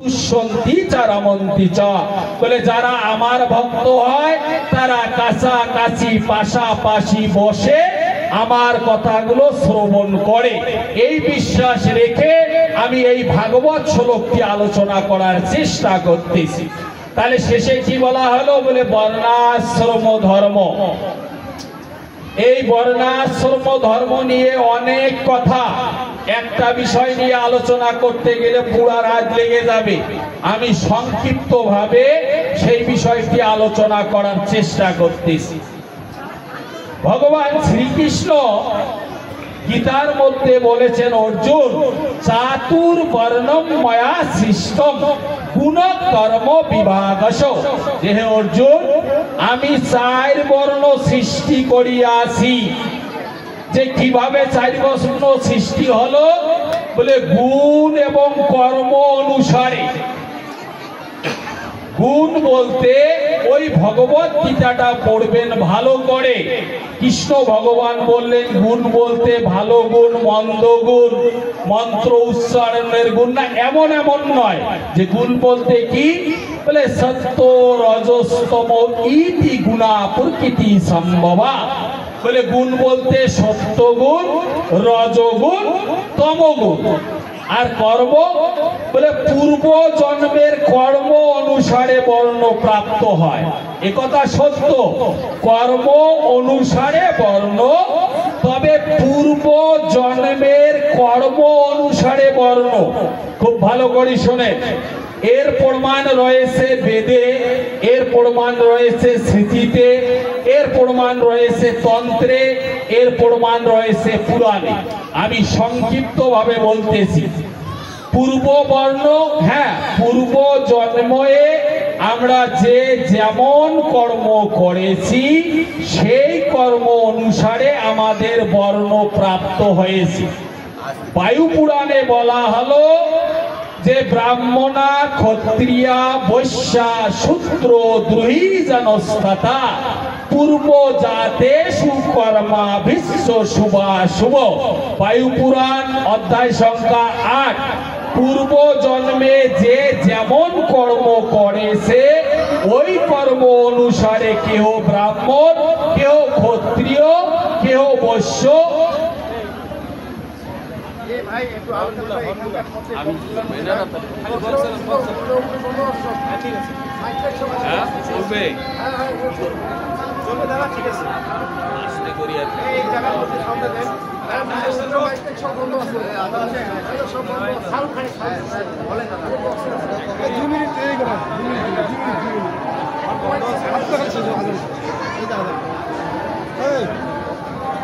দুঃসন্তি চারামন্তি চ বলে যারা আমার ভক্ত হয় তারা কাছাকাছি পাশাপাশি বসে আমার কথাগুলো শ্রবণ করে। এই বিশ্বাস রেখে আমি এই ভাগবত শ্লোকটি আলোচনা করার চেষ্টা করতেছি। তাহলে শেষে কি বলা হলো? বলে বর্ণাশ্রম ধর্ম। এই বর্ণাশ্রম ধর্ম নিয়ে অনেক কথা, একটা বিষয় নিয়ে আলোচনা করতে গেলে পুরা রাত লেগে যাবে। আমি সংক্ষিপ্ত ভাবে সেই বিষয়টি আলোচনা করার চেষ্টা করতেছি। ভগবান শ্রীকৃষ্ণ গীতার মধ্যে বলেছেন, অর্জুন চাতুর বর্ণম ময়া সৃষ্টম গুণ কর্ম বিভাগস। যে হে অর্জুন, আমি চার বর্ণ সৃষ্টি করিয়াছি। যে কিভাবে চার বর্ণ সৃষ্টি হলো? বলে গুণ এবং কর্ম অনুসারে। গুণ বলতে ওই ভগবত গীতাটা পড়বেন ভালো করে। কৃষ্ণ ভগবান বললেন গুণ বলতে ভালো গুণ, মন্দ গুণ, মন্ত্র উচ্চারণের গুণ না, এমন এমন নয়। যে গুণ বলতে কি? বলে সত্য রজস্তম ইতি গুণা প্রকৃতি সম্ভবা। বলে গুণ বলতে সত্য গুণ, রজগুণ, তমগুণ। আর কর্ম বলে পূর্ব জন্মের কর্ম অনুসারে বর্ণ প্রাপ্ত হয়। একথা সত্য, কর্ম অনুসারে বর্ণ, তবে পূর্ব জন্মের কর্ম অনুসারে বর্ণ। খুব ভালো করে শোনে, এর প্রমাণ রয়েছে বেদে, এর প্রমাণ রয়েছে স্মৃতিতে, এর প্রমাণ রয়েছে তন্ত্রে, এর প্রমাণ রয়েছে পুরাণে। আমি সংক্ষিপ্ত ভাবে বলতেছি। পূর্ব বর্ণ, হ্যাঁ, পূর্ব জন্মে আমরা যে যেমন কর্ম করেছি সেই কর্ম অনুসারে আমাদের বর্ণ প্রাপ্ত হয়েছে। বায়ু পুরাণে বলা হলো যে ব্রাহ্মণা ক্ষত্রিয়া বৈশ্যা শূদ্র দ্রোহী জনস্তথা পূর্ব জাতে সুকর্মা বিশ্ব শুভা শুভ। বায়ু পুরাণ অধ্যায় সংখ্যা 8। পূর্ব জন্মে যে যেমন কর্ম করেছে ওই কর্ম অনুসারে কেহ ব্রাহ্মণ, কেহ ক্ষত্রিয়, কেহ বৈশ্য।